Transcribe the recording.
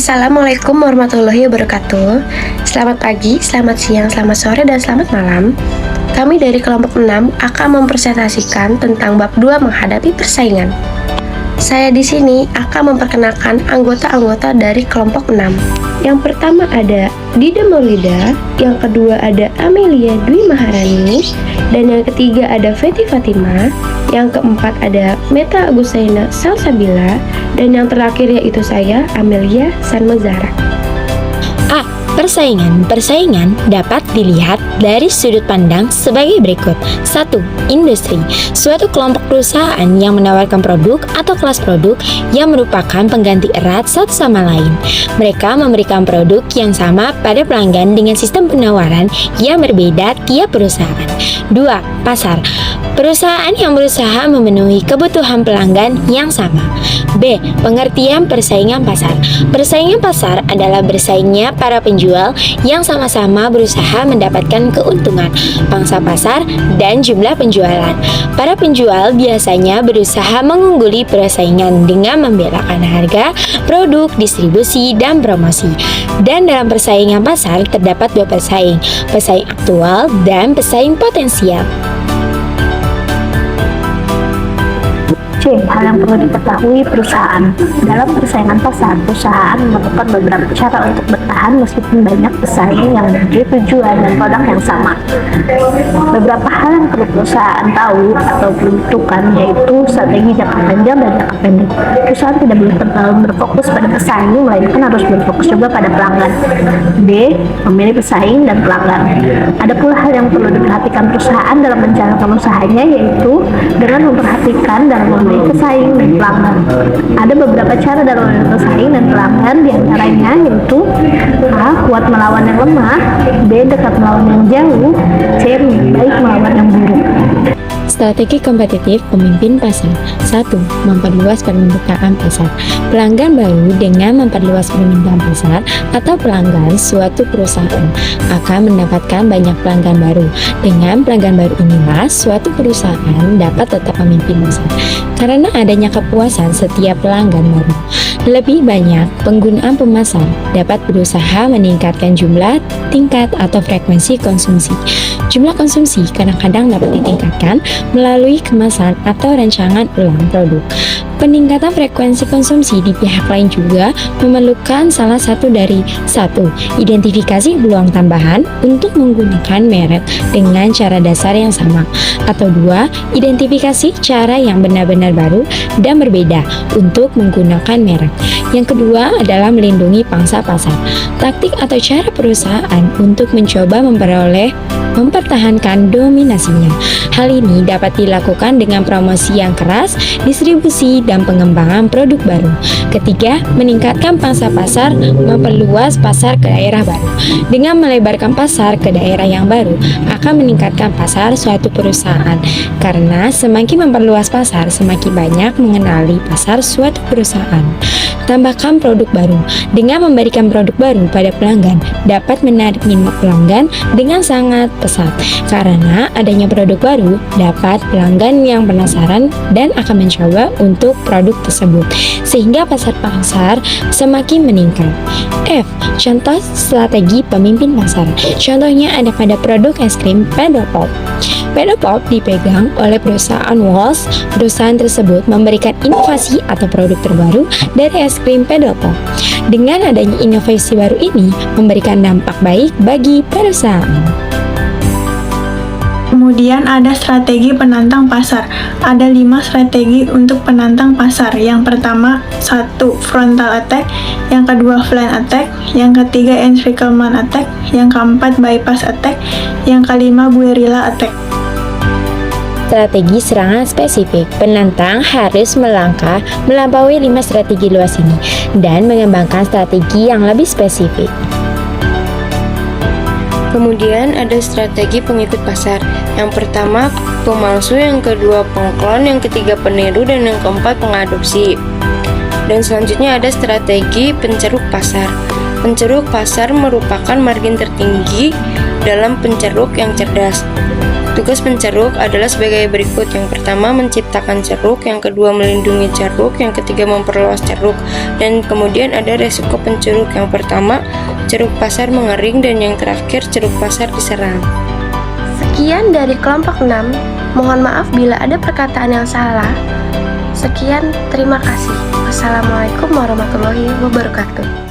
Assalamualaikum warahmatullahi wabarakatuh. Selamat pagi, selamat siang, selamat sore, dan selamat malam. Kami dari kelompok 6 akan mempresentasikan tentang bab 2 menghadapi persaingan. Saya di sini akan memperkenalkan anggota-anggota dari kelompok 6. Yang pertama ada Dida Maulida, yang kedua ada Amelia Dwi Maharani, dan yang ketiga ada Feti Fatima, yang keempat ada Meta Agusaina Salsabila, dan yang terakhir yaitu saya, Amelia Sanma Zahra. A. Persaingan dapat dilihat dari sudut pandang sebagai berikut. 1. Industri. Suatu kelompok perusahaan yang menawarkan produk atau kelas produk yang merupakan pengganti erat satu sama lain. Mereka memberikan produk yang sama pada pelanggan dengan sistem penawaran yang berbeda tiap perusahaan. 2. Pasar. Perusahaan yang berusaha memenuhi kebutuhan pelanggan yang sama. B. Pengertian persaingan pasar. Persaingan pasar adalah bersaingnya para penjual yang sama-sama berusaha mendapatkan keuntungan, pangsa pasar, dan jumlah penjualan. Para penjual biasanya berusaha mengungguli persaingan dengan membelakkan harga, produk, distribusi, dan promosi. Dan dalam persaingan pasar terdapat dua pesaing aktual dan pesaing potensial. C. Hal yang perlu diketahui perusahaan. Dalam persaingan pasar, perusahaan melakukan beberapa cara untuk bertahan meskipun banyak pesaing yang memiliki tujuan dan produk yang sama. Beberapa hal yang perlu perusahaan tahu atau peruntukan yaitu strategi jangka panjang dan jangka pendek. Perusahaan tidak boleh terlalu berfokus pada pesaing, melainkan harus berfokus juga pada pelanggan. D. Memilih pesaing dan pelanggan. Ada pula hal yang perlu diperhatikan perusahaan dalam menjalankan usahanya, yaitu dengan memperhatikan dalam pesaing dan pelanggan. Ada beberapa cara dalam pesaing dan pelanggan, diantaranya yaitu A. Kuat melawan yang lemah, B. Dekat melawan yang jauh, C. Baik melawan yang buruk. Strategi kompetitif pemimpin pasar. 1. Memperluas permintaan pasar. Pelanggan baru dengan memperluas permintaan pasar atau pelanggan suatu perusahaan akan mendapatkan banyak pelanggan baru. Dengan pelanggan baru inilah suatu perusahaan dapat tetap memimpin pasar karena adanya kepuasan setiap pelanggan baru. Lebih banyak penggunaan pemasar dapat berusaha meningkatkan jumlah, tingkat, atau frekuensi konsumsi. Jumlah konsumsi kadang-kadang dapat ditingkatkan melalui kemasan atau rancangan ulang produk. Peningkatan frekuensi konsumsi di pihak lain juga memerlukan salah satu dari 1. Identifikasi peluang tambahan untuk menggunakan merek dengan cara dasar yang sama, atau 2. Identifikasi cara yang benar-benar baru dan berbeda untuk menggunakan merek. Yang kedua adalah melindungi pangsa pasar. Taktik atau cara perusahaan untuk mencoba mempertahankan dominasinya. Hal ini dapat dilakukan dengan promosi yang keras, distribusi, dan pengembangan produk baru. Ketiga, meningkatkan pangsa pasar, memperluas pasar ke daerah baru. Dengan melebarkan pasar ke daerah yang baru, akan meningkatkan pasar suatu perusahaan. Karena semakin memperluas pasar, semakin banyak mengenali pasar suatu perusahaan. Tambahkan produk baru. Dengan memberikan produk baru pada pelanggan, dapat menarik minat pelanggan dengan sangat pesat. Karena adanya produk baru, dapat pelanggan yang penasaran dan akan mencoba untuk produk tersebut, sehingga pasar semakin meningkat. F. Contoh strategi pemimpin pasar. Contohnya ada pada produk es krim Pedal Pop. Pedal Pop dipegang oleh perusahaan Walls. Perusahaan tersebut memberikan inovasi atau produk terbaru dari es krim Pedal Pop. Dengan adanya inovasi baru ini, memberikan dampak baik bagi perusahaan. Kemudian ada strategi penantang pasar. Ada 5 strategi untuk penantang pasar. Yang pertama, 1. Frontal attack. Yang kedua, flank attack. Yang ketiga, encirclement attack. Yang keempat, bypass attack. Yang kelima, guerrilla attack. Strategi serangan spesifik. Penantang harus melangkah melampaui 5 strategi luas ini dan mengembangkan strategi yang lebih spesifik. Kemudian ada strategi pengikut pasar. Yang pertama, pemalsu, yang kedua pengklon, yang ketiga peniru, dan yang keempat pengadopsi. Dan selanjutnya ada strategi penceruk pasar. Penceruk pasar merupakan margin tertinggi dalam penceruk yang cerdas. Tugas penceruk adalah sebagai berikut. Yang pertama, menciptakan ceruk. Yang kedua, melindungi ceruk. Yang ketiga, memperluas ceruk. Dan kemudian ada resiko penceruk. Yang pertama, ceruk pasar mengering. Dan yang terakhir, ceruk pasar diserang. Sekian dari kelompok 6. Mohon maaf bila ada perkataan yang salah. Sekian, terima kasih. Wassalamualaikum warahmatullahi wabarakatuh.